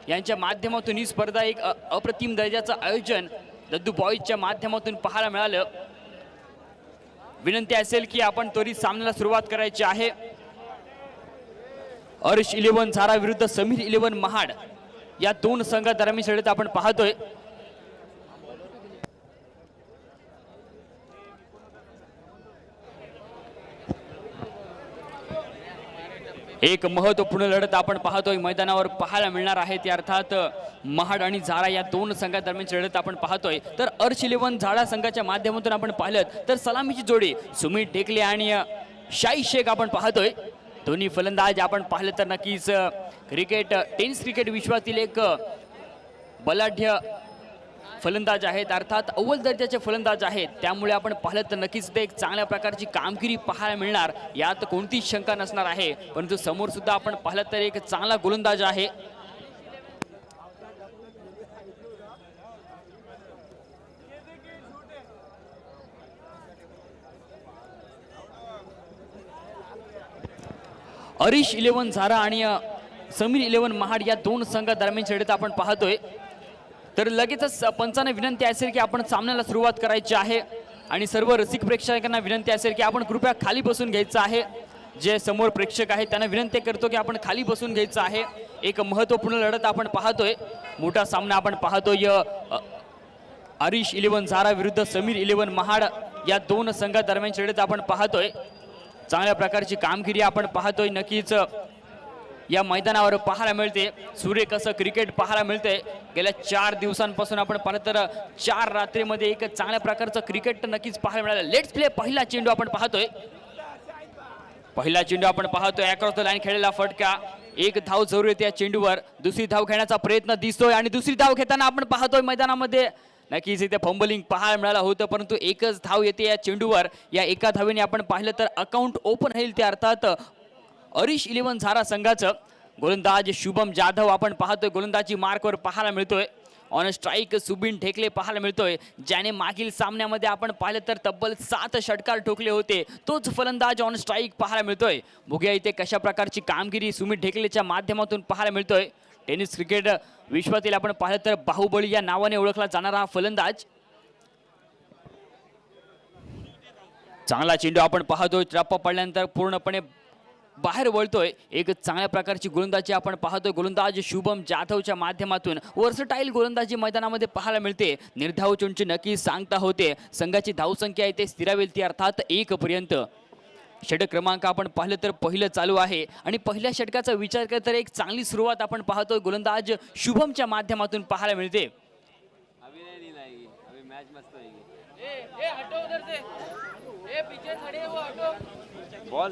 यांच्या माध्यमातून ही स्पर्धा एक अप्रतिम दर्जाचं आयोजन दद्दू बॉईजच्या माध्यमातून पाहायला मिळालं। विनंती असेल की आपण त्वरित सामन्याला सुरुवात करायची आहे। अर्श 11 झारा विरुद्ध समीर 11 महाड या दोन संघादरम्यान शर्यत आपण पाहतोय। एक महत्त्वपूर्ण लढत आपण पाहतोय मैदानावर पाहायला मिळणार आहे ती अर्थात महाड आणि झारा या दोन संघादरम्यान लढत आपण पाहतोय। तर अर्श 11 झारा संघाच्या माध्यमातून आपण पाहिलं तर सलामीची जोडी सुमित ढेकले आणि शाही शेख आपण पाहतोय। दोन्ही फलंदाज आपण पाहिलं तर नक्कीच टेनिस क्रिकेट विश्वातील एक बलाढ्य फलंदाज आहेत, अर्थात अव्वल दर्जाचे फलंदाज आहेत। त्यामुळे आपण पाहिलं तर नक्कीच ते एक चांगल्या प्रकारची कामगिरी पाहायला मिळणार यात कोणतीच शंका नसणार आहे। परंतु समोर सुद्धा आपण पाहिलं तर एक चांगला गोलंदाज आहे। अर्श 11 झारा आणि समीर 11 महाड या दोन संघादरम्यान लढत आपण पाहतोय। तर लगेचच पंचांना विनंती असेल की आपण सामन्याला सुरुवात करायची आहे आणि सर्व रसिक प्रेक्षकांना विनंती असेल की आपण कृपया खाली बसून घ्यायचं आहे। जे समोर प्रेक्षक आहेत त्यांना विनंती करतो की आपण खाली बसून घ्यायचं आहे। एक महत्त्वपूर्ण लढत आपण पाहतोय, मोठा सामना आपण पाहतोय। अर्श 11 झारा विरुद्ध समीर 11 महाड या दोन संघादरम्यान लढत आपण पाहतोय। चांगल्या प्रकारची कामगिरी आपण पाहतोय नक्कीच या मैदानावर पाहायला मिळते। सुरेख असं क्रिकेट पाहायला मिळते। गेल्या 4 दिवसांपासून आपण पाहिलं तर 4 रात्रीमध्ये एक चांगल्या प्रकारचं क्रिकेट नक्कीच पाहायला मिळालं। लेट्स प्ले पहिला चेंडू आपण पाहतोय। पहिला चेंडू आपण पाहतोय अक्रॉस द लाईन खेळलेला फटका। एक धाव जरूर येते या चेंडूवर। दुसरी धाव घेण्याचा प्रयत्न दिसतोय आणि दुसरी धाव घेताना आपण पाहतोय मैदानामध्ये नक्कीच इथे फंबलिंग पाहायला मिळालं होतं, परंतु एकच धाव येते या चेंडूवर। या एका धावेने आपण पाहिलं तर अकाउंट ओपन होईल ते अर्थात अर्श 11 झारा संघाचं। गोलंदाज शुभम जाधव आपण पाहतोय गोलंदाजी मार्कवर पाहायला मिळतोय। ऑन स्ट्राईक सुबिन ढेकले पाहायला मिळतोय, ज्याने मागील सामन्यामध्ये आपण पाहिलं तर तब्बल 7 षटकार ठोकले होते। तोच फलंदाज ऑन स्ट्राईक पाहायला मिळतोय। बघूया इथे कशा प्रकारची कामगिरी सुमित ढेकलेच्या माध्यमातून पाहायला मिळतोय। टेनिस क्रिकेट विश्वातील आपण पाहिलं तर बाहुबली या नावाने ओळखला जाणारा हा फलंदाज। चांगला चेंडू आपण पाहतोय, टप्पा पडल्यानंतर पूर्णपणे बाहेर वळतोय। एक चांगल्या प्रकारची गोलंदाजी आपण पाहतोय गोलंदाज शुभम जाधवच्या माध्यमातून। वर्सटाईल गोलंदाजी मैदानामध्ये पाहायला मिळते। निर्धाव चेंडूची नक्की सांगता होते। संघाची धावसंख्या इथे स्थिरावेल ती अर्थात 1 पर्यंत। षटक क्रमांक आपण पाहिलं तर पहिलं चालू आहे आणि पहिल्या षटकाचा विचार केला तर एक चांगली सुरुवात आपण पाहतोय गोलंदाज शुभमच्या माध्यमातून पाहायला मिळते। बॉल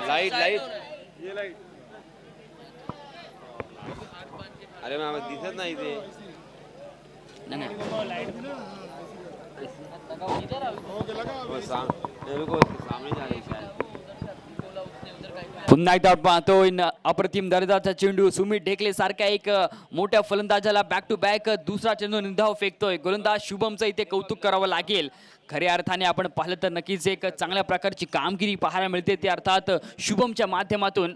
लाइट लाइट ये लाइट अरे मैं दिसत नाही ते सामने जा रही शायद। पुन्हा एकदा पाहतोय अप्रतिम दर्जाचा चेंडू सुमित ढेकले सारख्या एक मोठ्या फलंदाजाला बॅक टू बॅक दुसरा चेंडू निर्धाव फेकतोय। गोलंदाज शुभमचं इथे कौतुक करावं लागेल। खऱ्या अर्थाने आपण पाहिलं तर नक्कीच एक चांगल्या प्रकारची कामगिरी पाहायला मिळते ते अर्थात शुभमच्या माध्यमातून।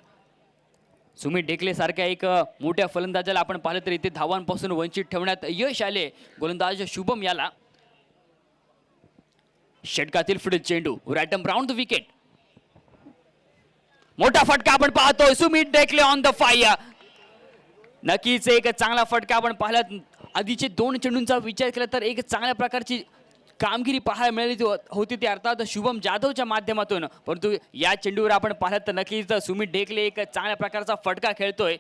सुमित ढेकले सारख्या एक मोठ्या फलंदाजाला आपण पाहिलं तर इथे धावांपासून वंचित ठेवण्यात यश आले गोलंदाज शुभम याला। षटकातील पुढील चेंडू रॅटम राउंड द विकेट। मोठा फटका आपण पाहतोय Sumit Dhekle on the fire. नक्कीच एक चांगला फटका आपण पाहिला। आधीचे 2 चेंडूंचा विचार केला तर एक चांगल्या प्रकारची कामगिरी पाहायला मिळाली होती ती अर्थात शुभम जाधवच्या माध्यमातून। परंतु या चेंडूवर आपण पाहिलं तर नक्कीच सुमित ढेकले एक चांगल्या प्रकारचा फटका खेळतोय।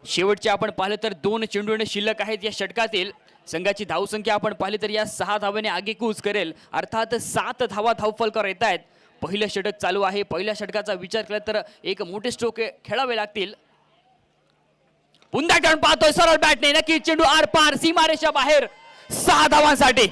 शेवटचे आपण पाहिलं तर 2 चेंडू शिल्लक आहेत या षटकातील। संघाची धावसंख्या आपण पाहिली तर या 6 धावांनी आगेकूच करेल, अर्थात 7 धावा धावफलकावर येत आहेत। पहिलं षटक चालू आहे। पहिल्या षटकाचा विचार केला तर एक मोठे स्ट्रोक खेळावे लागतील। पुन्हा टर्न पाहतोय सरळ बॅटने, नक्की चेंडू आर पार सीमारेषा बाहेर 6 धावांसाठी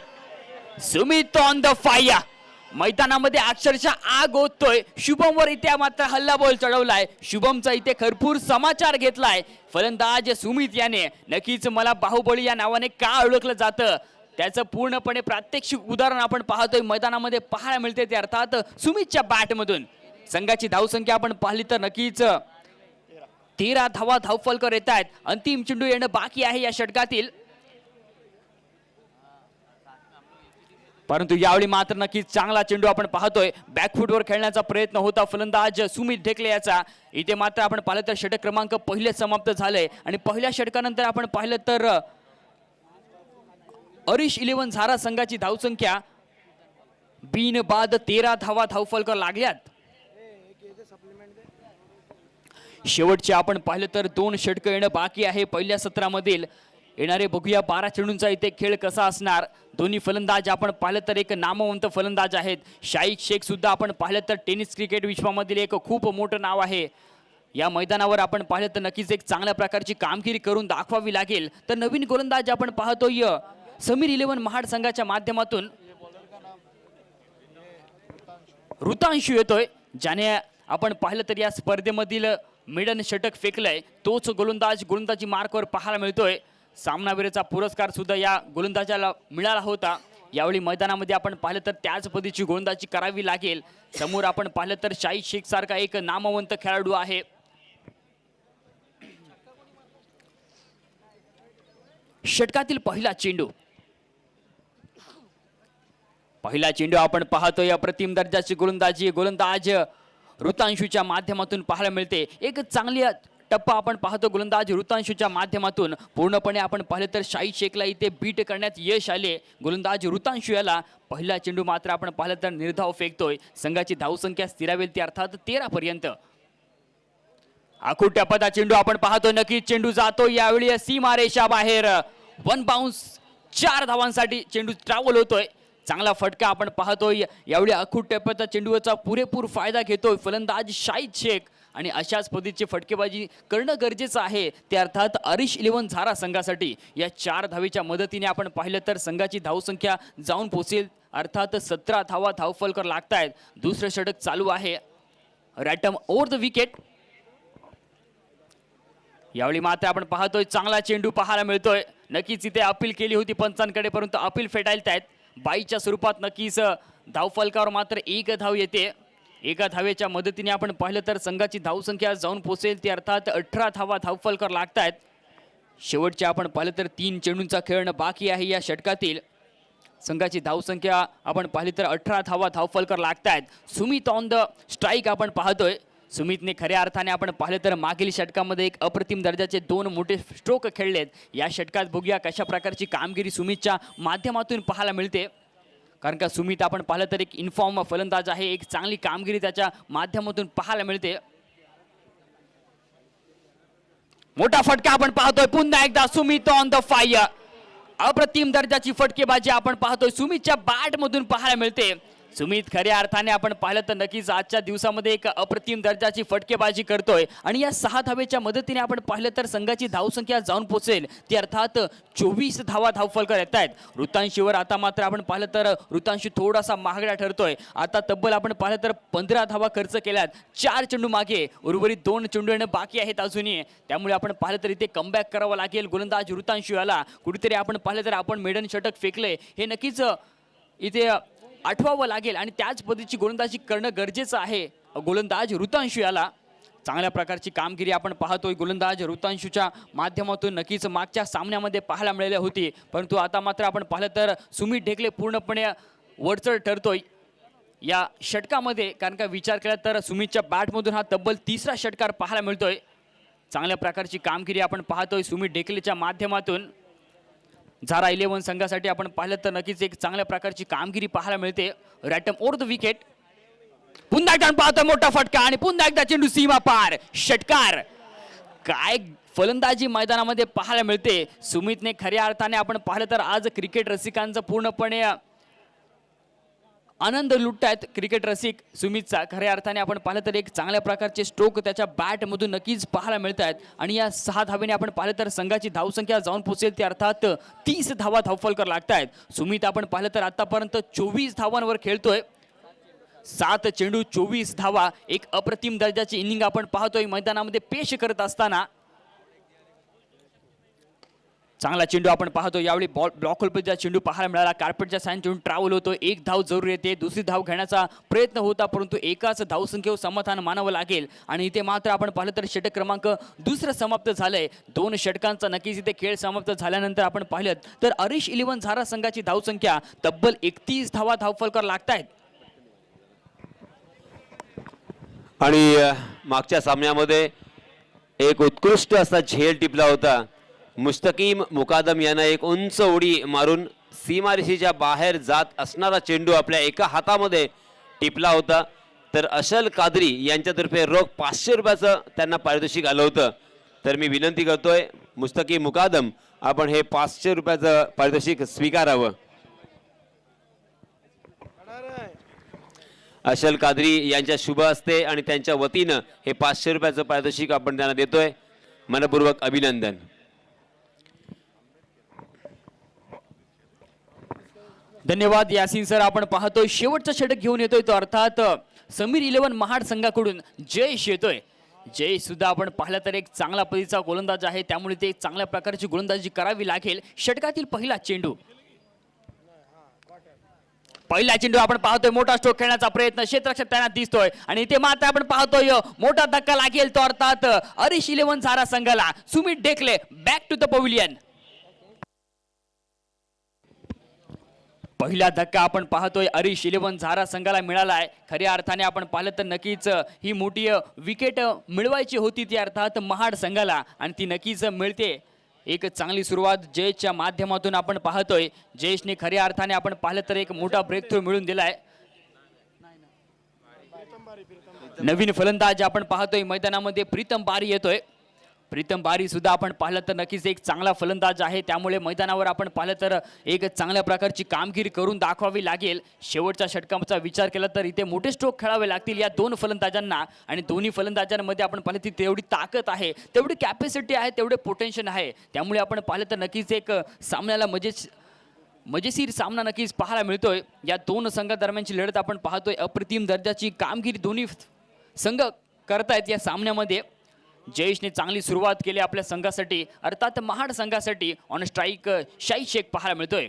सुमित ऑन द फायर। मैदानामध्ये अक्षरशः आग ओततोय। शुभमवर इथे मात्र हल्ला बॉल चढवलाय। शुभमचा इथे खरपूर समाचार घेतलाय फलंदाज सुमित याने। नक्कीच मला बाहुबली या नावाने का ओळखलं जातं त्याचं पूर्णपणे प्रात्यक्षिक उदाहरण आपण पाहतोय मैदानामध्ये पाहायला मिळते ते अर्थात सुमितच्या बॅटमधून। संघाची धावसंख्या आपण पाहिली तर नक्कीच 13 धावा धावफलकर येत आहेत. अंतिम चेंडू येणं बाकी आहे या षटकातील, परंतु यावेळी मात्र नक्कीच चांगला चेंडू आपण पाहतोय. बॅकफुटवर खेळण्याचा प्रयत्न होता फलंदाज सुमित ढेकले याचा. इथे मात्र आपण पाहिलं तर षटक क्रमांक पहिले समाप्त झालंय आणि पहिल्या षटकानंतर आपण पाहिलं तर अरिश 11 झारा संघाची धावसंख्या बिन बाद 13 धावा धावफलकर लागल्यात. शेवटचे आपण पाहिलं तर 2 षटकं येणं बाकी आहे पहिल्या सत्रामधील. येणारे बघूया 12 चेंडूंचा इथे खेळ कसा असणार. दोन्ही फलंदाज आपण पाहिलं तर एक नामवंत फलंदाज आहेत. शाहीक शेख सुद्धा आपण पाहिलं तर टेनिस क्रिकेट विश्वामधील एक खूप मोठं नाव आहे. या मैदानावर आपण पाहिलं तर नक्कीच एक चांगल्या प्रकारची कामगिरी करून दाखवावी लागेल. तर नवीन गोलंदाज आपण पाहतोय समीर 11 महाड संघाच्या माध्यमातून ऋतांशू येतोय, ज्याने आपण पाहिलं तर या स्पर्धेमधील मिडन षटक फेकलंय. तोच गोलंदाज गोलंदाजी मार्कवर पाहायला मिळतोय. सामनावीराचा पुरस्कार सुद्धा या गोलंदाजाला मिळाला होता. यावेळी मैदानामध्ये आपण पाहिलं तर त्याच पद्धतीची गोलंदाजी करावी लागेल. समोर आपण पाहिलं तर शाहीद शेख सारखा एक नामवंत खेळाडू आहे. षटकातील पहिला चेंडू आपण पाहतोय. अप्रतिम दर्जाची गोलंदाजी गोलंदाज ऋतांशूच्या माध्यमातून पाहायला मिळते. एक चांगली टप्पा आपण पाहतो गोलंदाज ऋतांशूच्या माध्यमातून. पूर्णपणे आपण पाहिलं तर शाहीद शेखला इथे बीट करण्यात यश आले. गोलंदाज ऋतांशू याला पहिला चेंडू मात्र आपण पाहिलं तर निर्धाव फेकतोय. संघाची धावसंख्या स्थिरावेल ती अर्थात 13 पर्यंत. आखूड टप्प्याचा चेंडू आपण पाहतो. नक्कीच चेंडू जातो यावेळी सीमारेषा बाहेर. 1 बाउन्स 4 धावांसाठी चेंडू ट्रॅव्हल होतोय. चांगला फटका आपण पाहतोय. यावेळी आखूड टप्प्याचा चेंडूचा पुरेपूर फायदा घेतोय फलंदाज शाहीद शेख आणि अशाच पद्धतीची फटकेबाजी करणं गरजेचं आहे. ते अर्थात अरिश 11 झारा संघासाठी. या 4 धावेच्या मदतीने आपण पाहिलं तर संघाची धावसंख्या जाऊन पोहोचेल अर्थात 17 धावा धावफलकर लागतायत. दुसरं षटक चालू आहे. रॅटम ओव्हर द विकेट. यावेळी मात्र आपण पाहतोय चांगला चेंडू पाहायला मिळतोय. नक्कीच इथे अपील केली होती पंचांकडे, परंतु अपील फेटाळत आहेत. बाईच्या स्वरूपात नक्कीच धावफलकावर मात्र 1 धाव येते. 1 धावेच्या मदतीने आपण पाहिलं तर संघाची धावसंख्या जाऊन पोहोचेल ती अर्थात 18 धावा धावफलकर लागतायत. शेवटचे आपण पाहिलं तर 3 चेंडूंचा खेळणं बाकी आहे या षटकातील. संघाची धावसंख्या आपण पाहिली तर 18 धावा धावफलकर लागतायत. सुमित ऑन द स्ट्राईक आपण पाहतोय. सुमितने खऱ्या अर्थाने आपण पाहिलं तर मागील षटकामध्ये एक अप्रतिम दर्जाचे 2 मोठे स्ट्रोक खेळलेत. या षटकात बघूया कशा प्रकारची कामगिरी सुमितच्या माध्यमातून पाहायला मिळते. कारण का सुमित आपण पाहिलं तर एक इन्फॉर्म फलंदाज आहे. एक चांगली कामगिरी त्याच्या माध्यमातून पाहायला मिळते. मोठा फटका आपण पाहतोय. पुन्हा एकदा सुमित ऑन द फायर. अप्रतिम दर्जाची फटकेबाजी आपण पाहतोय सुमितच्या बॅट मधून पाहायला मिळते. सुमित खऱ्या अर्थाने आपण पाहिलं तर नक्कीच आजच्या दिवसामध्ये एक अप्रतिम दर्जाची फटकेबाजी करतोय आणि या 6 धावेच्या मदतीने आपण पाहिलं तर संघाची धावसंख्या जाऊन पोहोचेल ती अर्थात 24 धावा धावफलकर येत आहेत. ऋतांशीवर आता मात्र आपण पाहिलं तर ऋतांशी थोडासा महागडा ठरतोय. आता तब्बल आपण पाहिलं तर 15 धावा खर्च केल्यात. 4 चेंडू मागे, उर्वरित 2 चेंडू येणं बाकी आहेत अजूनही. त्यामुळे आपण पाहिलं तर इथे कमबॅक करावं लागेल गोलंदाज ऋतांशी याला. कुठेतरी आपण पाहिलं तर आपण मेडन षटक फेकले हे नक्कीच इथे आठवावं लागेल आणि त्याच पद्धतीची गोलंदाजी करणं गरजेचं आहे. गोलंदाज ऋतांशू याला चांगल्या प्रकारची कामगिरी आपण पाहतोय गोलंदाज ऋतांशूच्या माध्यमातून. नक्कीच मागच्या सामन्यामध्ये पाहायला मिळाली होती, परंतु आता मात्र आपण पाहिलं तर सुमित ढेकले पूर्णपणे वरचढ ठरतोय या षटकामध्ये. कारण का विचार केला तर सुमितच्या बॅटमधून हा तब्बल 3रा षटकार पाहायला मिळतोय. चांगल्या प्रकारची कामगिरी आपण पाहतोय सुमित ढेकलेच्या माध्यमातून. झारा 11 संघासाठी आपण पाहिलं तर नक्कीच एक चांगल्या प्रकारची कामगिरी पाहायला मिळते. रॅटम ओव्हर द विकेट. पुन्हा एकदा पाहतोय मोठा फटका आणि पुन्हा एकदा चेंडू सीमा पार. षटकार. काय फलंदाजी मैदानामध्ये पाहायला मिळते. सुमितने खऱ्या अर्थाने आपण पाहिलं तर आज क्रिकेट रसिकांचं पूर्णपणे आनंद लुटतायत क्रिकेट रसिक सुमितचा. खऱ्या अर्थाने आपण पाहिलं तर एक चांगल्या प्रकारचे स्ट्रोक त्याच्या बॅटमधून नक्कीच पाहायला मिळत आहेत. आणि या 6 धावेने आपण पाहिलं तर संघाची धावसंख्या जाऊन पोहोचेल ती अर्थात 30 धावा धावफलकर लागतायत. सुमित आपण पाहिलं तर आतापर्यंत 24 धावांवर खेळतोय. 7 चेंडू 24 धावा. एक अप्रतिम दर्जाची इनिंग आपण पाहतोय मैदानामध्ये पेश करत असताना. चांगला चेंडू आपण पाहतो यावेळी बॉल ब्लॉक होलपतीचा चेंडू पाहायला मिळाला. कार्पेटच्या साइन चेंडू ट्रॅव्हल होतो. एक धाव जरूर येते. दुसरी धाव घेण्याचा प्रयत्न होता परंतु एकाच धावसंख्येवर समाधान मानावं लागेल. आणि इथे मात्र आपण पाहिलं तर षटक क्रमांक दुसरं समाप्त झालंय. 2 षटकांचा नक्कीच इथे खेळ समाप्त झाल्यानंतर आपण पाहिलं तर अरिश 11 झारा संघाची धावसंख्या तब्बल 31 धावा धावफलकावर लागतायत. आणि मागच्या सामन्यामध्ये एक उत्कृष्ट असा झेल टिपला होता. मुस्तकीम मुकादम यानं एक उंच उडी मारून सीमारेषेच्या बाहेर जात असणारा चेंडू आपल्या एका हातामध्ये टिपला होता. तर अशल कादरी यांच्यातर्फे रोख 500 रुपयाचं त्यांना पारितोषिक आलं होतं. तर मी विनंती करतोय मुस्तकीम मुकादम आपण हे 500 रुपयाचं पारितोषिक स्वीकारावं. अशल कादरी यांच्या शुभ हस्ते आणि त्यांच्या वतीनं हे 500 रुपयाचं पारितोषिक आपण त्यांना देतोय. मनपूर्वक अभिनंदन. धन्यवाद यासीन सर. आपण पाहतोय शेवटचा षटक घेऊन येतोय तो अर्थात समीर 11 महाड संघाकडून जयेश येतोय. जयेश सुद्धा आपण पाहिलं तर एक चांगला पद्धतीचा गोलंदाज आहे त्यामुळे ते चांगल्या प्रकारची गोलंदाजी करावी लागेल. षटकातील पहिला चेंडू आपण पाहतोय मोठा स्ट्रोक खेळण्याचा प्रयत्न क्षेत्ररक्षक त्यांना दिसतोय आणि इथे मात्र आपण पाहतोय मोठा धक्का लागेल तो अर्थात अरिश 11 झारा संघाला. Sumit Dhekle back to the pavilion. पहिला धक्का आपण पाहतोय अरिश 11 झारा संघाला मिळाला आहे. खऱ्या अर्थाने आपण पाहिलं तर नक्कीच ही मोठी विकेट मिळवायची होती ती अर्थात महाड संघाला आणि ती नक्कीच मिळते. एक चांगली सुरुवात जयेशच्या माध्यमातून आपण पाहतोय. जयेशने खऱ्या अर्थाने आपण पाहिलं तर एक मोठा ब्रेक थ्रू मिळून दिलाय. नवीन फलंदाज आपण पाहतोय मैदानामध्ये प्रीतम बारी येतोय. प्रीतम बारी सुद्धा आपण पाहिलं तर नक्कीच एक चांगला फलंदाज आहे त्यामुळे मैदानावर आपण पाहिलं तर एक चांगल्या प्रकारची कामगिरी करून दाखवावी लागेल. शेवटच्या षटकाचा विचार केला तर इथे मोठे स्ट्रोक खेळावे लागतील या 2 फलंदाजांना आणि दोन्ही फलंदाजांमध्ये आपण पाहिलं ती तेवढी ताकद आहे तेवढी कॅपॅसिटी आहे तेवढे पोटेन्शियल आहे त्यामुळे आपण पाहिलं तर नक्कीच एक सामन्याला मजेशीर सामना नक्कीच पाहायला मिळतोय. या 2 संघादरम्यानची लढत आपण पाहतोय. अप्रतिम दर्जाची कामगिरी दोन्ही संघ करतायत या सामन्यामध्ये. जयेशने चांगली सुरुवात केली आपल्या संघासाठी अर्थात महाड संघासाठी. ऑन स्ट्राईक शाही शेख पाहायला मिळतोय.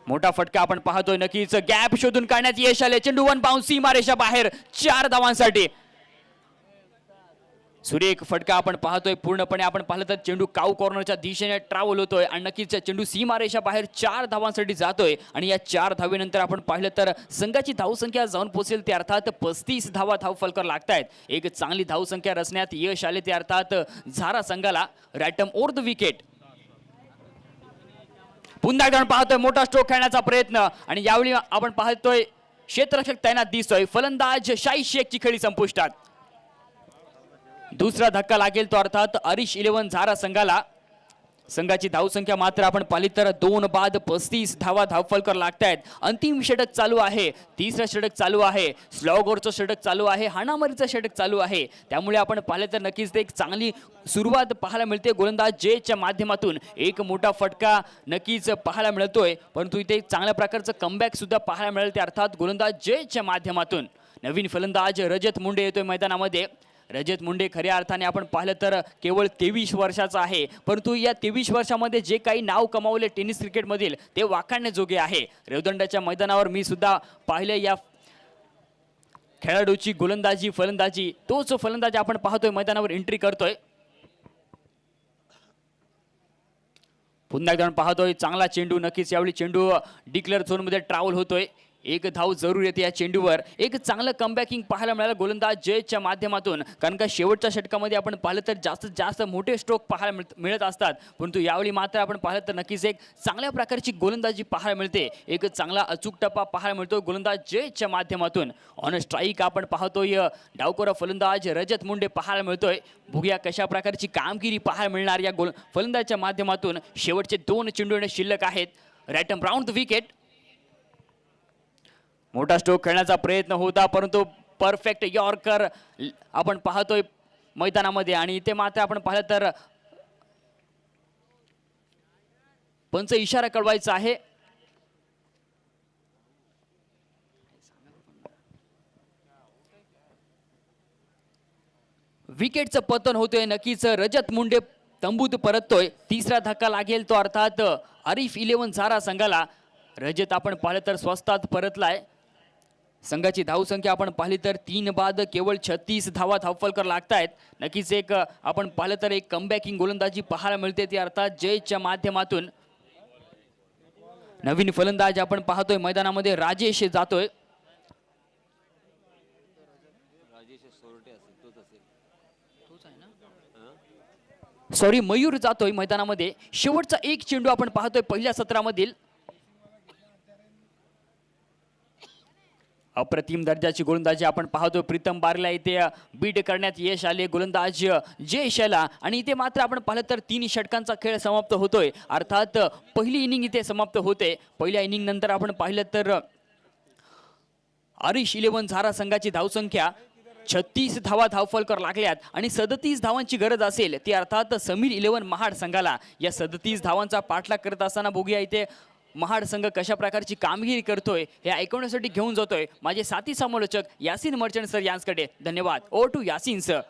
मोठा फटका आपण पाहतोय. नक्कीच गॅप शोधून काढण्यात यश आले. चेंडू 1 बाउन्स सीमारेषा बाहेर 4 धावांसाठी. सुरेख फटका आपण पाहतोय. पूर्णपणे आपण पाहिलं तर चेंडू काऊ कॉर्नरच्या दिशेने ट्रॅव्हल होतोय आणि नक्कीच चेंडू सीमारेषा बाहेर 4 धावांसाठी जातोय आणि या 4 धावेनंतर आपण पाहिलं तर संघाची धावसंख्या जाऊन पोहोचेल ते अर्थात 35 धावा धावफलकावर लागतायत. एक चांगली धावसंख्या रचण्यात यश आले ते अर्थात झारा संघाला. रॅटम ओर द विकेट. पुन्हा एकदा पाहतोय मोठा स्ट्रोक खेळण्याचा प्रयत्न आणि यावेळी आपण पाहतोय क्षेत्ररक्षक तैनात दिसतोय. फलंदाज शाही शेखची खेळी संपुष्टात. दुसरा धक्का लागेल तो अर्थात अरिश 11 झारा संघाला. संघाची धावसंख्या मात्र आपण पाहिली तर 2 बाद 35 धावा धावफलकावर लागतायत. अंतिम षटक चालू आहे. तिसरं षटक चालू आहे. स्लॉगरचं षटक चालू आहे. हाणामारीचं षटक चालू आहे त्यामुळे आपण पाहिलं तर नक्कीच एक चांगली सुरुवात पाहायला मिळते. गोलंदाज जयेशच्या माध्यमातून एक मोठा फटका नक्कीच पाहायला मिळतोय परंतु इथे एक चांगल्या प्रकारचं कमबॅक सुद्धा पाहायला मिळेल ते अर्थात गोलंदाज जयेशच्या माध्यमातून. नवीन फलंदाज रजत मुंडे येतोय मैदानामध्ये. रजत मुंडे खऱ्या अर्थाने आपण पाहिलं तर केवळ 23 वर्षाचा आहे परंतु या 23 वर्षामध्ये जे काही नाव कमावले टेनिस क्रिकेटमधील ते वाखाणण्याजोगे आहे. रेवदंड्याच्या मैदानावर मी सुद्धा पाहिले या खेळाडूची गोलंदाजी फलंदाजी. तोच फलंदाज आपण पाहतोय मैदानावर एंट्री करतोय. पुन्हा एकदा पाहतोय चांगला चेंडू. नक्कीच यावेळी चेंडू डिक्लेअर झोनमध्ये ट्रॅव्हल होतोय. एक धाव जरूर येते या चेंडूवर. एक चांगलं कमबॅकिंग पाहायला मिळालं गोलंदाज जयेशच्या माध्यमातून कारण का शेवटच्या षटकामध्ये आपण पाहिलं तर जास्तीत जास्त मोठे स्ट्रोक पाहायला मिळत असतात परंतु यावेळी मात्र आपण पाहिलं तर नक्कीच एक चांगल्या प्रकारची गोलंदाजी पाहायला मिळते. एक चांगला अचूक टप्पा पाहायला मिळतो गोलंदाज जयेशच्या माध्यमातून. ऑन स्ट्राईक आपण पाहतोय डावखोरा फलंदाज रजत मुंडे पाहायला मिळतोय. बघूया कशा प्रकारची कामगिरी पाहायला मिळणार या फलंदाजाच्या माध्यमातून. शेवटचे 2 चेंडू शिल्लक आहेत. रॅटम राऊंड द विकेट. मोठा स्ट्रोक खेळण्याचा प्रयत्न होता परंतु परफेक्ट यॉर्कर आपण पाहतोय मैदानामध्ये आणि इथे मात्र आपण पाहिलं तर पंच इशारा कळवायचा आहे. विकेटचं पतन होतोय. नक्कीच रजत मुंडे तंबूत परततोय. तिसरा धक्का लागेल तो अर्थात आरिफ 11 झारा संघाला. रजत आपण पाहिलं तर स्वस्तात परतलाय. संघाची धावसंख्या आपण पाहिली तर 3 बाद केवळ 36 धावा धावफलकर लागतायत. नक्कीच एक आपण पाहिलं तर एक कमबॅकिंग गोलंदाजी पाहायला मिळते ती अर्थात जयच्या माध्यमातून. नवीन फलंदाज आपण पाहतोय मैदानामध्ये राजेश जातोय. सॉरी मयूर जातोय मैदानामध्ये. शेवटचा एक चेंडू आपण पाहतोय पहिल्या सत्रामधील. अप्रतिम दर्जाची गोलंदाजी आपण पाहतोय. प्रीतम बारीला इथे बीट करण्यात यश आले गोलंदाज जयेश याला. आणि इथे मात्र आपण पाहिलं तर 3 षटकांचा खेळ समाप्त होतोय. अर्थात पहिली इनिंग इथे समाप्त होते. पहिल्या इनिंग नंतर आपण पाहिलं तर आरिश 11 झारा संघाची धावसंख्या 36 धावा धावफलकर लागल्यात आणि 37 धावांची गरज असेल ती अर्थात समीर 11 महाड संघाला. या 37 धावांचा पाठलाग करत असताना बघूया इथे महाड संघ कशा प्रकारची कामगिरी करतोय हे ऐकवण्यासाठी घेऊन जातोय माझे साथी समालोचक यासीन मर्चंट सर यांच्याकडे. धन्यवाद. Over to Yasin sir.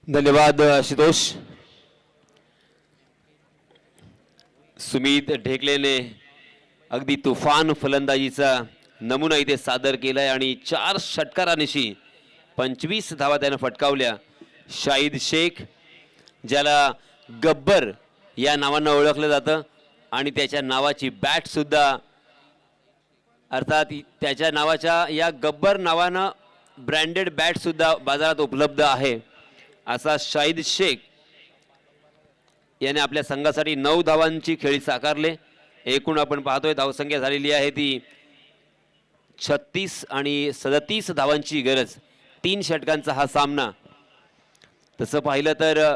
धन्यवाद आशुतोष. सुमित ढेकलेने अगदी तुफान फलंदाजीचा नमुना इथे सादर केलाय आणि 4 षटकारानिशी 25 धावा त्यानं फटकावल्या. शाहिद शेख ज्याला गब्बर या नावानं ओळखलं जातं आणि त्याच्या नावाची बॅट सुद्धा अर्थात त्याच्या नावाच्या या गब्बर नावानं ब्रँडेड बॅट सुद्धा बाजारात उपलब्ध आहे. असा शाहिद शेख याने आपल्या संघासाठी 9 धावांची खेळी साकारले. एकूण आपण पाहतोय धावसंख्या झालेली आहे ती 36 आणि 37 धावांची गरज. 3 षटकांचा हा सामना. तसं पाहिलं तर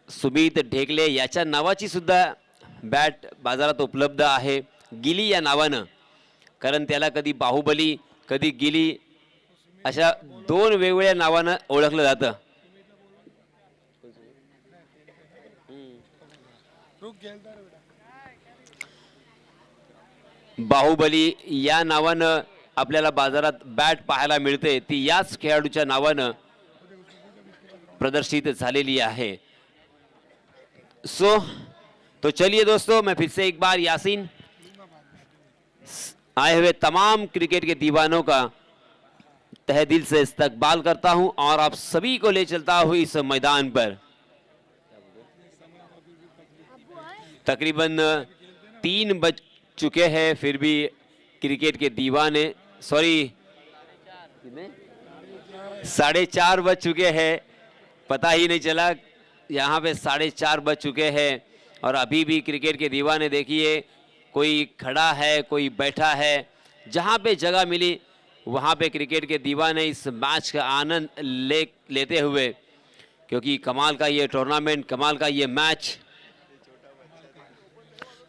सुमित ढेकले याच्या नावाची सुद्धा बॅट बाजारात उपलब्ध आहे गिली या नावानं. कारण त्याला कधी बाहुबली कधी गिली अशा 2 वेगवेगळ्या नावानं ओळखलं जातं. बाहुबली या नावानं आपल्याला बाजारात बॅट पाहायला मिळते ती याच खेळाडूच्या नावानं प्रदर्शित झालेली आहे. तो चलिए दोस्तों, मैं फिर से एक बार यासीन आए हुए तमाम क्रिकेट के दीवानों का तहे दिल से इस्तकबाल करता हूं और आप सभी को ले चलता हूं इस मैदान पर. तकरीबन 3 बज चुके हैं फिर भी क्रिकेट के दीवाने 4:30 बज चुके हैं. पता ही नहीं चला यहाँ पे 4:30 बज चुके हैं और अभी भी क्रिकेट के दीवाने देखिए कोई खड़ा है कोई बैठा है. जहाँ पे जगह मिली वहाँ पे क्रिकेट के दीवाने इस मैच का आनंद लेते हुए, क्योंकि कमाल का ये टूर्नामेंट, कमाल का ये मैच,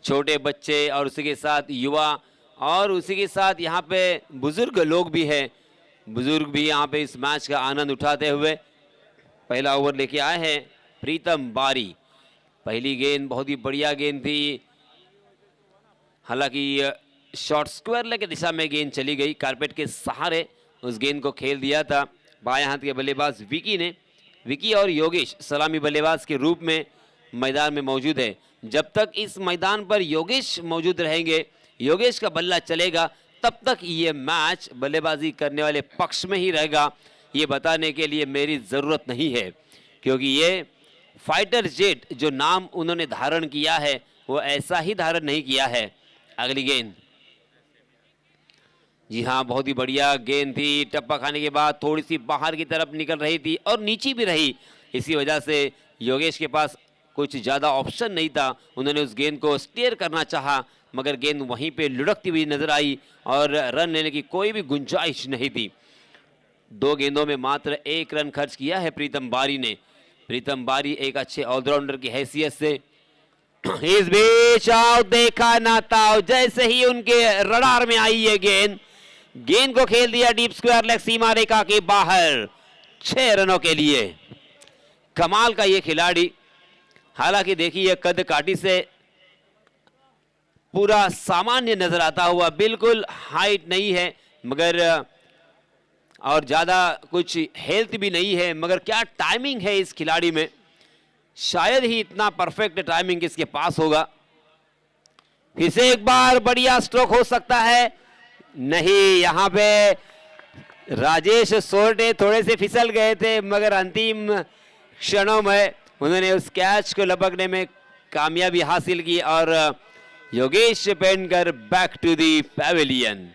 छोटे बच्चे और उसी के साथ युवा और उसी के साथ यहाँ पे बुजुर्ग लोग भी हैं. बुजुर्ग भी यहाँ पे इस मैच का आनंद उठाते हुए पहला ओवर लेके आए हैं प्रीतम बारी. पहली गेंद बहुत ही बढ़िया गेंद थी. हालांकि शॉर्ट स्क्वायर लेग की दिशा में गेंद चली गई. कारपेट के सहारे उस गेंद को खेल दिया था. बाएं हाथ के बल्लेबाज विकी और योगेश सलामी बल्लेबाज के रूप में मैदान में मौजूद है. जब तक इस मैदान पर योगेश मौजूद रहेंगे, योगेश का बल्ला चलेगा, तब तक ये मैच बल्लेबाजी करने वाले पक्ष में ही रहेगा. ये बताने के लिए मेरी ज़रूरत नहीं है, क्योंकि ये फाइटर जेट जो नाम उन्होंने धारण किया है वो ऐसा ही धारण नहीं किया है. अगली गेंद, जी हाँ, बहुत ही बढ़िया गेंद थी. टप्पा खाने के बाद थोड़ी सी बाहर की तरफ निकल रही थी और नीची भी रही. इसी वजह से योगेश के पास कुछ ज़्यादा ऑप्शन नहीं था. उन्होंने उस गेंद को स्टेयर करना चाहा, मगर गेंद वहीं पे लुढ़कती हुई नजर आई और रन लेने की कोई भी गुंजाइश नहीं थी. 2 गेंदों में मात्र 1 रन खर्च किया है प्रीतम बारी ने. प्रीतम बारी एक अच्छे ऑलराउंडर की हैसियत से इस बीच आओ देखा ना ताओ, जैसे ही उनके रडार में आई है गेंद को खेल दिया डीप स्क्वायर लेग सीमा रेखा के बाहर 6 रनों के लिए। कमाल का ये खिलाड़ी, हालांकि देखिए कद काठी से पूरा सामान्य नजर आता हुआ, बिल्कुल हाइट नहीं है मगर और ज्यादा कुछ हेल्थ भी नहीं है, मगर क्या टाइमिंग है इस खिलाड़ी में, शायद ही इतना परफेक्ट टाइमिंग इसके पास होगा। फिर से एक बार बढ़िया स्ट्रोक हो सकता है, नहीं, यहां पे राजेश सोरटे थोड़े से फिसल गए थे मगर अंतिम क्षणों में उन्होंने उस कैच को लपकने में कामयाबी हासिल की और Yogesh Pendkar back to the pavilion.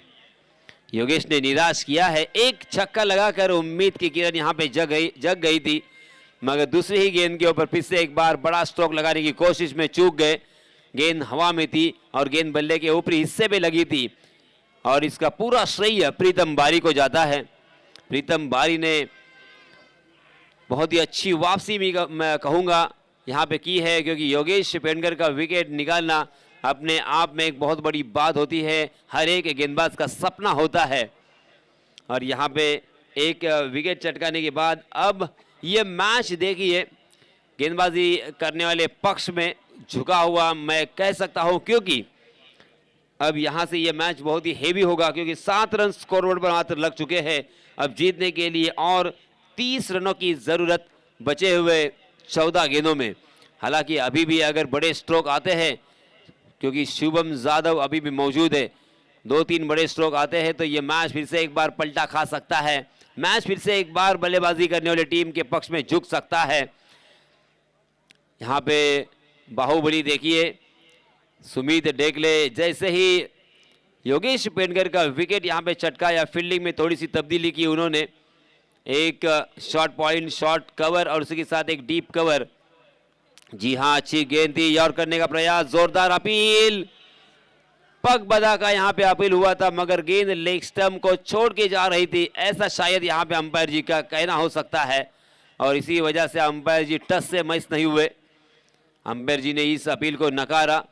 Yogesh ने निराश किया है, एक छक्का लगाकर उम्मीद की किरण यहां पे जग गई थी, मगर दूसरी ही गेंद के ऊपर फिर से एक बार बड़ा स्ट्रोक लगाने की कोशिश में चूक गए। गेंद हवा में थी और गेंद बल्ले के ऊपरी हिस्से पे लगी थी और इसका पूरा श्रेय प्रीतम बारी को जाता है। प्रीतम बारी ने बहुत ही अच्छी वापसी मैं कहूँगा यहाँ पे की है, क्योंकि योगेश पेंडकर का विकेट निकालना अपने आप में एक बहुत बड़ी बात होती है, हर एक गेंदबाज का सपना होता है। और यहाँ पे एक विकेट चटकाने के बाद अब ये मैच देखिए गेंदबाजी करने वाले पक्ष में झुका हुआ मैं कह सकता हूँ, क्योंकि अब यहाँ से ये मैच बहुत ही हेवी होगा, क्योंकि 7 रन स्कोरबोर्ड पर मात्र लग चुके हैं। अब जीतने के लिए और 30 रनों की ज़रूरत बचे हुए 14 गेंदों में। हालांकि अभी भी अगर बड़े स्ट्रोक आते हैं, क्योंकि शुभम यादव अभी भी मौजूद है, 2-3 बड़े स्ट्रोक आते हैं तो ये मैच फिर से एक बार पलटा खा सकता है, मैच फिर से एक बार बल्लेबाजी करने वाली टीम के पक्ष में झुक सकता है। यहाँ पे बाहुबली देखिए सुमित डेकले, जैसे ही योगेश पेंडकर का विकेट यहाँ पे चटका या फील्डिंग में थोड़ी सी तब्दीली की उन्होंने, एक शॉर्ट पॉइंट शॉर्ट कवर और उसके साथ एक डीप कवर। जी हाँ, अच्छी गेंद थी और करने का प्रयास, जोरदार अपील, पग बदा का यहाँ पे अपील हुआ था मगर गेंद लेग स्टंप को छोड़ के जा रही थी, ऐसा शायद यहाँ पे अंपायर जी का कहना हो सकता है और इसी वजह से अंपायर जी टच से मिस नहीं हुए। अंपायर जी ने इस अपील को नकारा।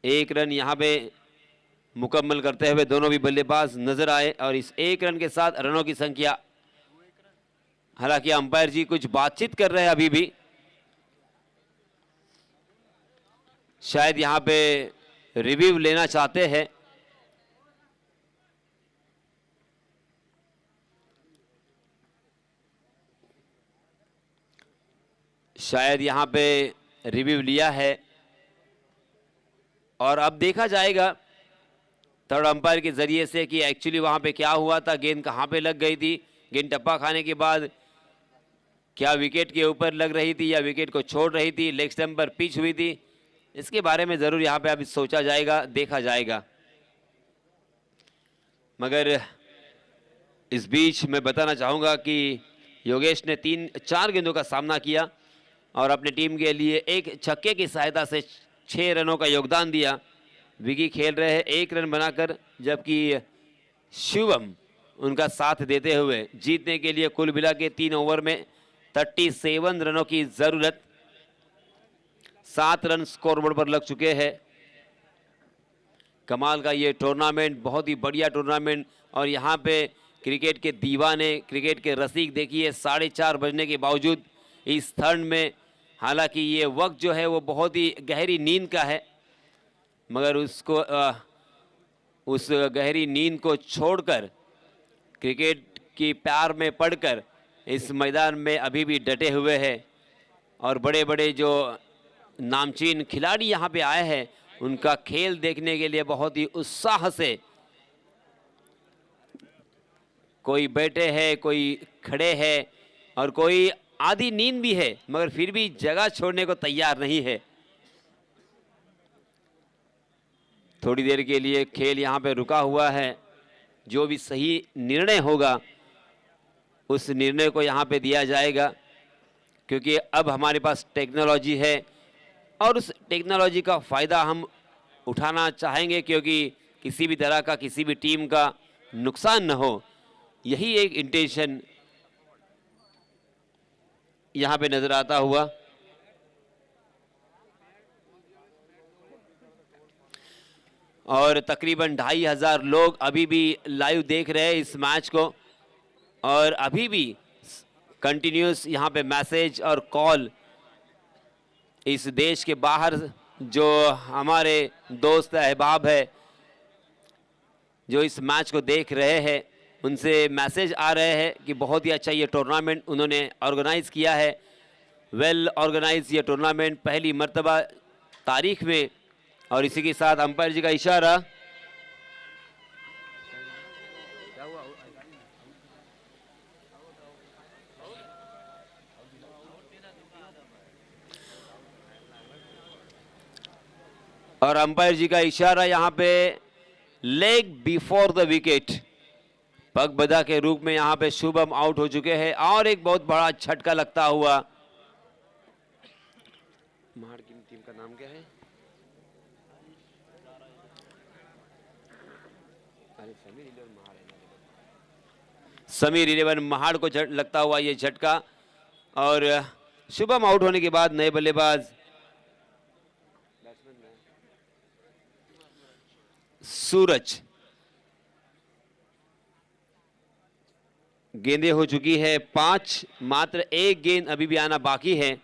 1 रन यहाँ पे मुकम्मल करते हुए दोनों भी बल्लेबाज नजर आए और इस 1 रन के साथ रनों की संख्या, हालांकि अंपायर जी कुछ बातचीत कर रहे हैं अभी भी, शायद यहां पे रिव्यू लेना चाहते हैं। शायद यहां पे रिव्यू लिया है और अब देखा जाएगा थर्ड अंपायर के जरिए से कि एक्चुअली वहां पे क्या हुआ था, गेंद कहां पे लग गई थी, गेंद टप्पा खाने के बाद क्या विकेट के ऊपर लग रही थी या विकेट को छोड़ रही थी, लेग स्टंप पर पिच हुई थी, इसके बारे में जरूर यहाँ पे अभी सोचा जाएगा, देखा जाएगा। मगर इस बीच मैं बताना चाहूँगा कि योगेश ने 3-4 गेंदों का सामना किया और अपनी टीम के लिए एक छक्के की सहायता से 6 रनों का योगदान दिया। विकी खेल रहे हैं 1 रन बनाकर, जबकि शिवम उनका साथ देते हुए जीतने के लिए कुल मिला के 3 ओवर में 37 रनों की जरूरत, 7 रन स्कोरबोर्ड पर लग चुके हैं। कमाल का ये टूर्नामेंट, बहुत ही बढ़िया टूर्नामेंट और यहाँ पे क्रिकेट के दीवाने, क्रिकेट के रसिक देखिए 4:30 बजने के बावजूद इस थर्ड में, हालांकि ये वक्त जो है वो बहुत ही गहरी नींद का है, मगर उसको उस गहरी नींद को छोड़कर क्रिकेट की प्यार में पड़कर इस मैदान में अभी भी डटे हुए हैं और बड़े बड़े जो नामचीन खिलाड़ी यहाँ पे आए हैं उनका खेल देखने के लिए बहुत ही उत्साह से, कोई बैठे हैं, कोई खड़े हैं और कोई आधी नींद भी है, मगर फिर भी जगह छोड़ने को तैयार नहीं है। थोड़ी देर के लिए खेल यहाँ पे रुका हुआ है, जो भी सही निर्णय होगा उस निर्णय को यहाँ पे दिया जाएगा, क्योंकि अब हमारे पास टेक्नोलॉजी है और उस टेक्नोलॉजी का फ़ायदा हम उठाना चाहेंगे, क्योंकि किसी भी तरह का किसी भी टीम का नुकसान न हो, यही एक इंटेंशन यहाँ पे नज़र आता हुआ। और तकरीबन 2500 लोग अभी भी लाइव देख रहे हैं इस मैच को, और अभी भी कंटिन्यूस यहाँ पे मैसेज और कॉल इस देश के बाहर जो हमारे दोस्त अहबाब है जो इस मैच को देख रहे हैं उनसे मैसेज आ रहे हैं कि बहुत ही अच्छा ये टूर्नामेंट उन्होंने ऑर्गेनाइज किया है। वेल ऑर्गेनाइज ये टूर्नामेंट पहली मर्तबा तारीख में, और इसी के साथ अंपायर जी का इशारा। और अंपायर जी का इशारा यहाँ पे लेग बिफोर द विकेट, पग बदा के रूप में यहाँ पे शुभम आउट हो चुके हैं। और एक बहुत बड़ा झटका लगता हुआ, महाड़ की टीम का नाम क्या है? समीर 11 महाड़ को लगता हुआ ये झटका, और शुभम आउट होने के बाद नए बल्लेबाज सूरज, गेंदें हो चुकी है 5, मात्र एक गेंद अभी भी आना बाकी है,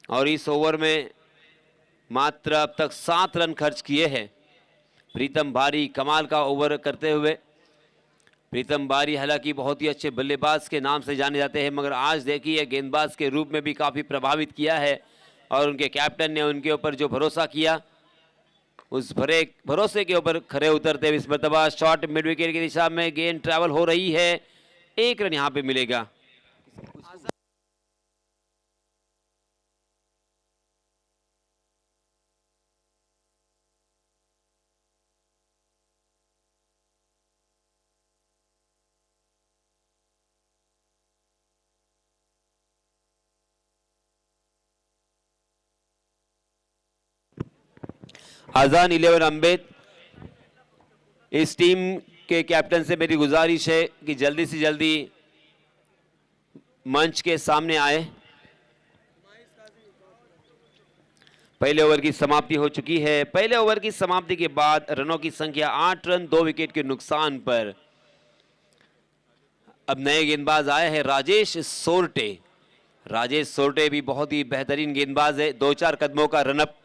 और इस ओवर में मात्र अब तक 7 रन खर्च किए हैं। प्रीतम बारी कमाल का ओवर करते हुए, प्रीतम बारी हालांकि बहुत ही अच्छे बल्लेबाज के नाम से जाने जाते हैं, मगर आज देखिए गेंदबाज के रूप में भी काफ़ी प्रभावित किया है, और उनके कैप्टन ने उनके ऊपर जो भरोसा किया उस भरोसे के ऊपर खरे उतरते हुए इस मरतबा शॉट मिड विकेट की दिशा में गेंद ट्रैवल हो रही है, 1 रन यहाँ पे मिलेगा। अजान 11 अम्बेद, इस टीम के कैप्टन से मेरी गुजारिश है कि जल्दी से जल्दी मंच के सामने आए। पहले ओवर की समाप्ति हो चुकी है। पहले ओवर की समाप्ति के बाद रनों की संख्या 8 रन 2 विकेट के नुकसान पर। अब नए गेंदबाज आए हैं राजेश सोरटे। राजेश सोरटे भी बहुत ही बेहतरीन गेंदबाज है, 2-4 कदमों का रनअप,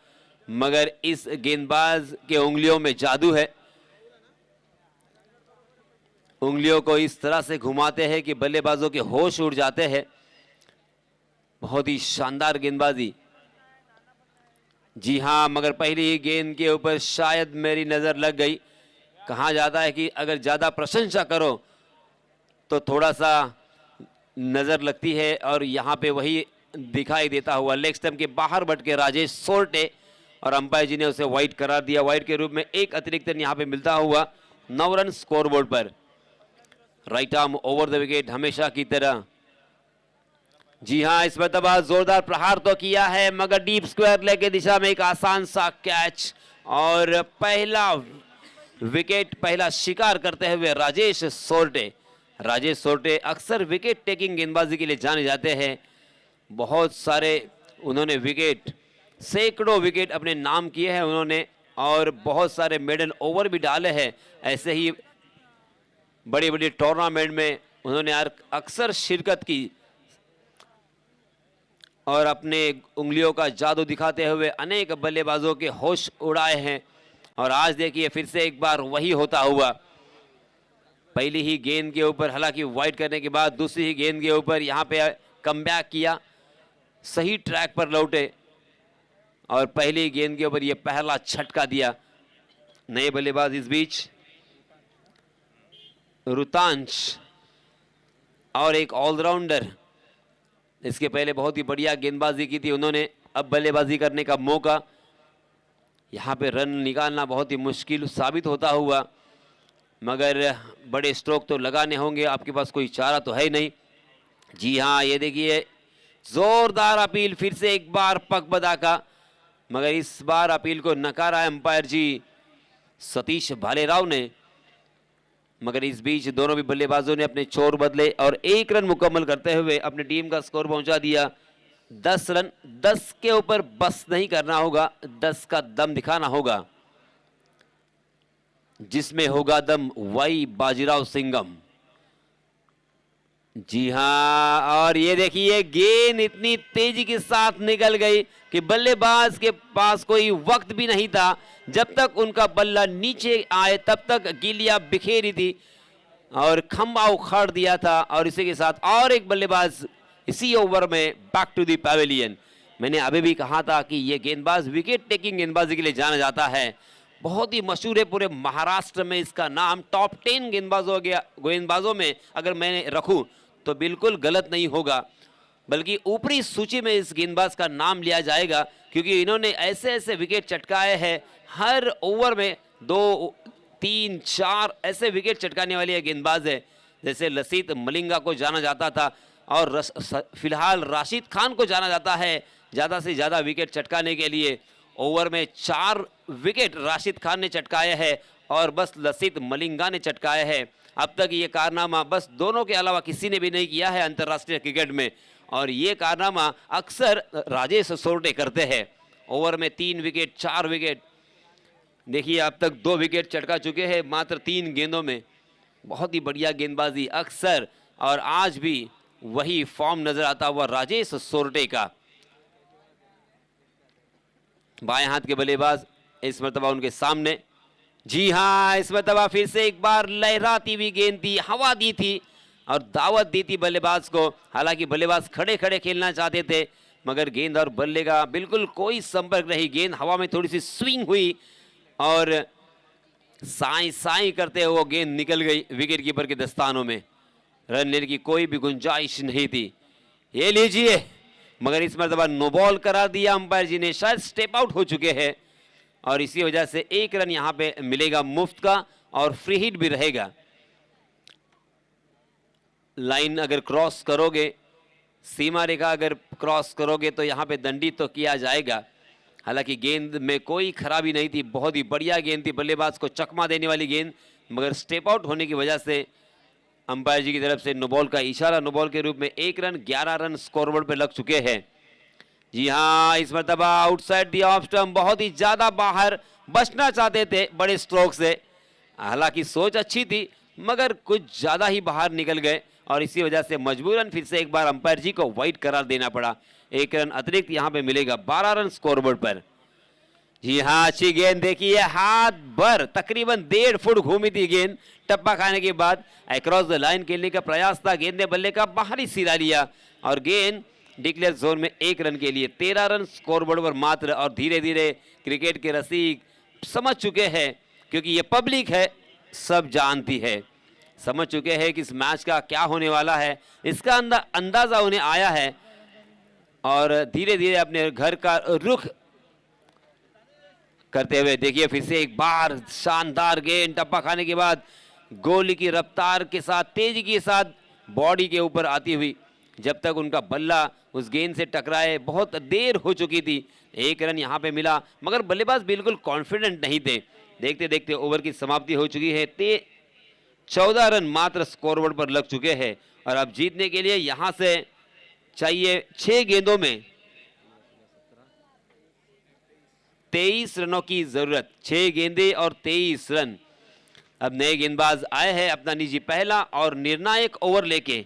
मगर इस गेंदबाज के उंगलियों में जादू है। उंगलियों को इस तरह से घुमाते हैं कि बल्लेबाजों के होश उड़ जाते हैं। बहुत ही शानदार गेंदबाजी। जी हां, मगर पहली ही गेंद के ऊपर शायद मेरी नजर लग गई। कहा जाता है कि अगर ज्यादा प्रशंसा करो तो थोड़ा सा नजर लगती है, और यहां पे वही दिखाई देता हुआ लेग स्टंप के बाहर भटके राजेश सोरटे, और अंपायर जी ने उसे वाइड करार दिया। वाइड के रूप में एक अतिरिक्त रन यहां पे मिलता हुआ 9 रन स्कोरबोर्ड पर। Right arm over the wicket हमेशा की तरह। जी हां, इस मरतबा जोरदार प्रहार तो किया है, मगर डीप स्क्वायर लेग की दिशा में एक आसान सा कैच, और पहला विकेट, पहला शिकार करते हुए राजेश सोरटे। राजेश सोरटे अक्सर विकेट टेकिंग गेंदबाजी के लिए जाने जाते हैं। बहुत सारे उन्होंने विकेट, सैकड़ों विकेट अपने नाम किए हैं उन्होंने, और बहुत सारे मेडन ओवर भी डाले हैं। ऐसे ही बड़ी बड़ी टूर्नामेंट में उन्होंने अक्सर शिरकत की, और अपने उंगलियों का जादू दिखाते हुए अनेक बल्लेबाजों के होश उड़ाए हैं। और आज देखिए फिर से एक बार वही होता हुआ। पहली ही गेंद के ऊपर, हालांकि वाइड करने के बाद दूसरी ही गेंद के ऊपर यहां पे कमबैक किया, सही ट्रैक पर लौटे, और पहली गेंद के ऊपर ये पहला झटका दिया। नए बल्लेबाज इस बीच रुतांश, और एक ऑलराउंडर, इसके पहले बहुत ही बढ़िया गेंदबाजी की थी उन्होंने, अब बल्लेबाजी करने का मौका। यहाँ पे रन निकालना बहुत ही मुश्किल साबित होता हुआ, मगर बड़े स्ट्रोक तो लगाने होंगे, आपके पास कोई चारा तो है ही नहीं। जी हाँ, ये देखिए जोरदार अपील फिर से एक बार पगबदा का, मगर इस बार अपील को नकारा अंपायर जी सतीश भालेराव ने। मगर इस बीच दोनों भी बल्लेबाजों ने अपने छोर बदले और 1 रन मुकम्मल करते हुए अपनी टीम का स्कोर पहुंचा दिया 10 रन। 10 के ऊपर बस नहीं करना होगा, 10 का दम दिखाना होगा। जिसमें होगा दम वही बाजीराव सिंघम। जी हां, और ये देखिए गेंद इतनी तेजी के साथ निकल गई कि बल्लेबाज के पास कोई वक्त भी नहीं था। जब तक उनका बल्ला नीचे आए तब तक गिल्लियां बिखेरी थी और खंबा उखाड़ दिया था। और इसी के साथ और एक बल्लेबाज इसी ओवर में बैक टू द पैवेलियन। मैंने अभी भी कहा था कि ये गेंदबाज विकेट टेकिंग गेंदबाजी के लिए जाना जाता है, बहुत ही मशहूर है पूरे महाराष्ट्र में। इसका नाम टॉप 10 गेंदबाजों में अगर मैं रखूं तो बिल्कुल गलत नहीं होगा, बल्कि ऊपरी सूची में इस गेंदबाज का नाम लिया जाएगा, क्योंकि इन्होंने ऐसे ऐसे विकेट चटकाए हैं। हर ओवर में 2, 3, 4 ऐसे विकेट चटकाने वाले ये गेंदबाज है। जैसे लसीत मलिंगा को जाना जाता था और फिलहाल राशिद खान को जाना जाता है ज़्यादा से ज़्यादा विकेट चटकाने के लिए। ओवर में 4 विकेट राशिद खान ने चटकाए हैं और बस लसीत मलिंगा ने चटकाए हैं। अब तक ये कारनामा बस दोनों के अलावा किसी ने भी नहीं किया है अंतर्राष्ट्रीय क्रिकेट में, और ये कारनामा अक्सर राजेश सोरटे करते हैं। ओवर में 3 विकेट, 4 विकेट, देखिए अब तक 2 विकेट चटका चुके हैं मात्र 3 गेंदों में। बहुत ही बढ़िया गेंदबाजी अक्सर, और आज भी वही फॉर्म नजर आता हुआ राजेश सोरटे का। बाएं हाथ के बल्लेबाज इस मर्तबा उनके सामने। जी हां, इस मर्तबा फिर से एक बार लहराती हुई गेंद थी, हवा दी थी और दावत दी थी बल्लेबाज को। हालांकि बल्लेबाज खड़े खड़े खेलना चाहते थे, मगर गेंद और बल्ले का बिल्कुल कोई संपर्क नहीं। गेंद हवा में थोड़ी सी स्विंग हुई और साई साई करते हुए गेंद निकल गई विकेट कीपर के दस्तानों में। रन लेने की कोई भी गुंजाइश नहीं थी। ये लीजिए, मगर इस मर्तबा नो बॉल करार दिया अंपायर जी ने, शायद स्टेप आउट हो चुके हैं और इसी वजह से 1 रन यहां पे मिलेगा मुफ्त का और फ्री हिट भी रहेगा। लाइन अगर क्रॉस करोगे, सीमा रेखा अगर क्रॉस करोगे तो यहां पे दंडित तो किया जाएगा। हालांकि गेंद में कोई खराबी नहीं थी, बहुत ही बढ़िया गेंद थी, बल्लेबाज को चकमा देने वाली गेंद, मगर स्टेप आउट होने की वजह से अंपायर जी की तरफ से नो बॉल का इशारा। नो बॉल के रूप में 1 रन, 11 रन स्कोरबोर्ड पे लग चुके हैं। जी हां, इस मर्तबा आउटसाइड दी ऑफ स्टंप, बहुत ही ज्यादा बाहर, बचना चाहते थे बड़े स्ट्रोक से। हालांकि सोच अच्छी थी मगर कुछ ज्यादा ही बाहर निकल गए और इसी वजह से मजबूरन फिर से एक बार अंपायर जी को वाइड करार देना पड़ा। 1 रन अतिरिक्त यहां पे मिलेगा, 12 रन स्कोरबोर्ड पर। जी हां, अच्छी गेंद देखिए, हाथ भर तकरीबन 1.5 फुट घूमी थी गेंद। टप्पा खाने के बाद अक्रॉस द लाइन खेलने का प्रयास था, गेंद ने बल्ले का बाहरी सिरा लिया और गेंद डिक्लेयर जोन में 1 रन के लिए। 13 रन स्कोरबोर्ड पर मात्र। और धीरे धीरे क्रिकेट के रसिक समझ चुके हैं, क्योंकि ये पब्लिक है, सब जानती है, समझ चुके हैं कि इस मैच का क्या होने वाला है, इसका अंदाजा उन्हें आया है और धीरे धीरे अपने घर का रुख करते हुए देखिए फिर से एक बार शानदार गेंद, टप्पा खाने के बाद गोली की रफ्तार के साथ, तेजी के साथ बॉडी के ऊपर आती हुई, जब तक उनका बल्ला उस गेंद से टकराए बहुत देर हो चुकी थी। 1 रन यहां पे मिला, मगर बल्लेबाज बिल्कुल कॉन्फिडेंट नहीं थे। देखते देखते ओवर की समाप्ति हो चुकी है। 14 रन मात्र स्कोरबोर्ड पर लग चुके हैं और अब जीतने के लिए यहां से चाहिए 6 गेंदों में 23 रनों की जरूरत। 6 गेंदें और 23 रन। अब नए गेंदबाज आए हैं अपना निजी पहला और निर्णायक ओवर लेके।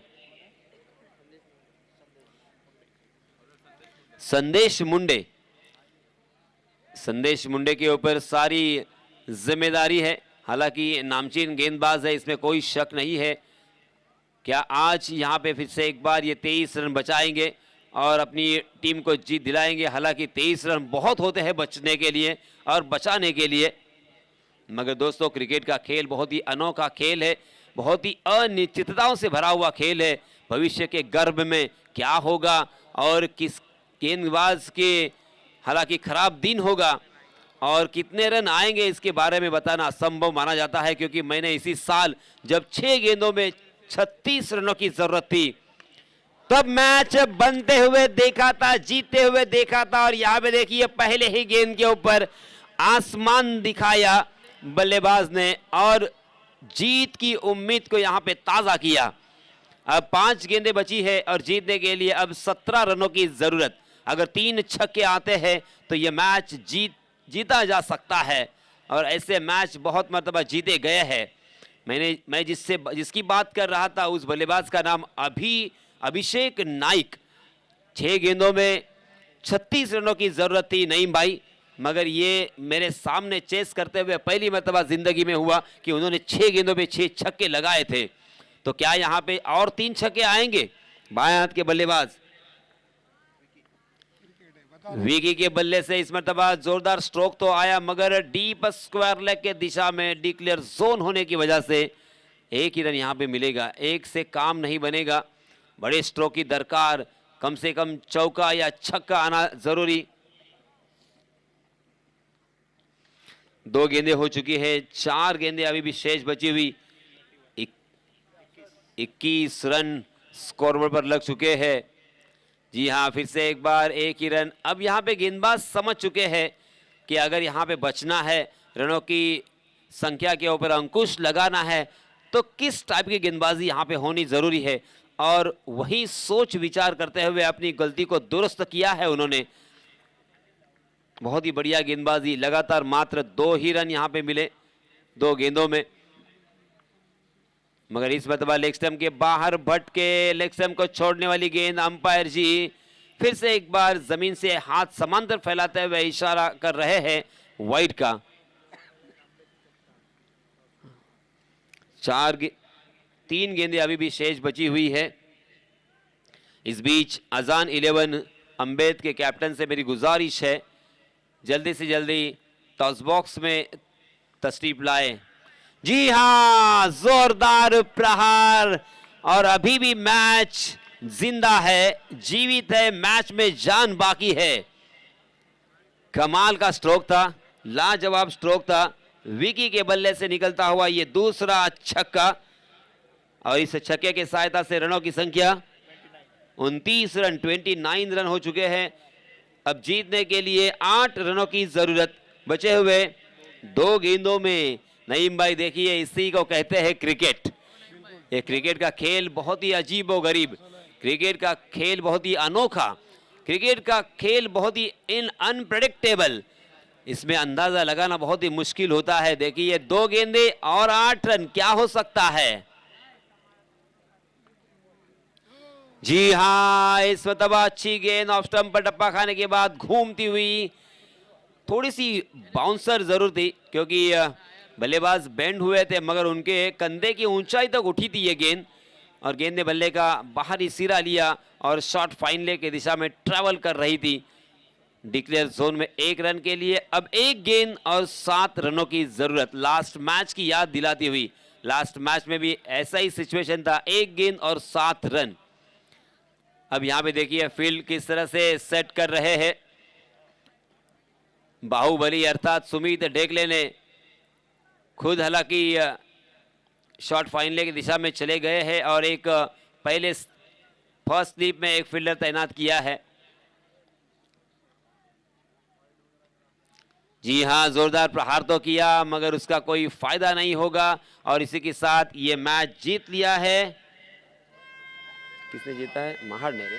संदेश मुंडे, संदेश मुंडे के ऊपर सारी जिम्मेदारी है। हालांकि नामचीन गेंदबाज है, इसमें कोई शक नहीं है। क्या आज यहां पे फिर से एक बार ये 23 रन बचाएंगे और अपनी टीम को जीत दिलाएंगे? हालांकि 23 रन बहुत होते हैं बचने के लिए और बचाने के लिए, मगर दोस्तों क्रिकेट का खेल बहुत ही अनोखा खेल है, बहुत ही अनिश्चितताओं से भरा हुआ खेल है। भविष्य के गर्भ में क्या होगा और किस गेंदबाज के हालांकि खराब दिन होगा और कितने रन आएंगे, इसके बारे में बताना असंभव माना जाता है, क्योंकि मैंने इसी साल जब 6 गेंदों में 36 रनों की जरूरत थी तब मैच बनते हुए देखा था, जीते हुए देखा था। और यहां पे देखिए पहले ही गेंद के ऊपर आसमान दिखाया बल्लेबाज ने और जीत की उम्मीद को यहां पे ताजा किया। अब 5 गेंदें बची है और जीतने के लिए अब 17 रनों की जरूरत। अगर 3 छक्के आते हैं तो यह मैच जीता जा सकता है और ऐसे मैच बहुत मरतबा जीते गए हैं। मैं जिसकी बात कर रहा था उस बल्लेबाज का नाम अभिषेक नाइक। 6 गेंदों में 36 रनों की जरूरत थी नईम भाई, मगर ये मेरे सामने चेस करते हुए पहली मरतबा जिंदगी में हुआ कि उन्होंने 6 गेंदों पे 6 छक्के लगाए थे। तो क्या यहाँ पे और 3 छक्के आएंगे? बाएं हाथ के बल्लेबाज विकी के बल्ले से इस मरतबा जोरदार स्ट्रोक तो आया, मगर डीप स्क्वायर लेग के दिशा में डिक्लेयर जोन होने की वजह से एक ही रन यहाँ पे मिलेगा। एक से काम नहीं बनेगा, बड़े स्ट्रोक की दरकार, कम से कम चौका या छक्का आना जरूरी। 2 गेंदें हो चुकी है, 4 गेंदें अभी भी शेष बची हुई। 21 रन स्कोरबोर्ड पर लग चुके हैं। जी हाँ, फिर से एक बार एक ही रन। अब यहाँ पे गेंदबाज समझ चुके हैं कि अगर यहाँ पे बचना है, रनों की संख्या के ऊपर अंकुश लगाना है, तो किस टाइप की गेंदबाजी यहाँ पे होनी जरूरी है, और वही सोच विचार करते हुए अपनी गलती को दुरुस्त किया है उन्होंने। बहुत ही बढ़िया गेंदबाजी, लगातार मात्र 2 ही रन यहाँ पे मिले 2 गेंदों में, मगर इस मरतबा लेग स्टंप के बाहर भटके, लेग स्टंप को छोड़ने वाली गेंद। अंपायर जी फिर से एक बार जमीन से हाथ समांतर फैलाते हुए इशारा कर रहे हैं वाइड का। 3 गेंदें अभी भी शेष बची हुई है। इस बीच अजान 11 अम्बेद के कैप्टन से मेरी गुजारिश है, जल्दी से जल्दी टॉस बॉक्स में तशरीफ लाए। जी हाँ, जोरदार प्रहार, और अभी भी मैच जिंदा है, जीवित है, मैच में जान बाकी है। कमाल का स्ट्रोक था, लाजवाब स्ट्रोक था। विकी के बल्ले से निकलता हुआ ये दूसरा छक्का, और इस छक्के की सहायता से रनों की संख्या 29 रन, 29 रन हो चुके हैं। अब जीतने के लिए 8 रनों की जरूरत, बचे हुए 2 गेंदों में। नईम भाई देखिए, इसी को कहते हैं क्रिकेट। ये क्रिकेट का खेल बहुत ही अजीब व गरीब, क्रिकेट का खेल बहुत ही अनोखा, क्रिकेट का खेल बहुत ही अनप्रेडिक्टेबल। इसमें अंदाजा लगाना बहुत ही मुश्किल होता है। देखिए 2 गेंदे और 8 रन, क्या हो सकता है? जी हाँ, इस मरतबा अच्छी गेंद ऑफ स्टंप पर टप्पा खाने के बाद घूमती हुई, थोड़ी सी बाउंसर जरूर थी क्योंकि बल्लेबाज बेंड हुए थे, मगर उनके कंधे की ऊंचाई तक उठी थी ये गेंद, और गेंद ने बल्ले का बाहरी सिरा लिया और शॉट फाइन लेग की दिशा में ट्रैवल कर रही थी। डिक्लेयर जोन में 1 रन के लिए अब 1 गेंद और 7 रनों की जरूरत। लास्ट मैच की याद दिलाती हुई, लास्ट मैच में भी ऐसा ही सिचुएशन था, 1 गेंद और 7 रन। अब यहां पे देखिए फील्ड किस तरह से सेट कर रहे हैं। बाहुबली अर्थात सुमित डेगले ने खुद हालांकि शॉट फाइन लेग की दिशा में चले गए हैं, और एक पहले फर्स्ट स्लिप में एक फील्डर तैनात किया है। जी हां, जोरदार प्रहार तो किया, मगर उसका कोई फायदा नहीं होगा, और इसी के साथ ये मैच जीत लिया है। किसने जीता है? महाड़ ने रे।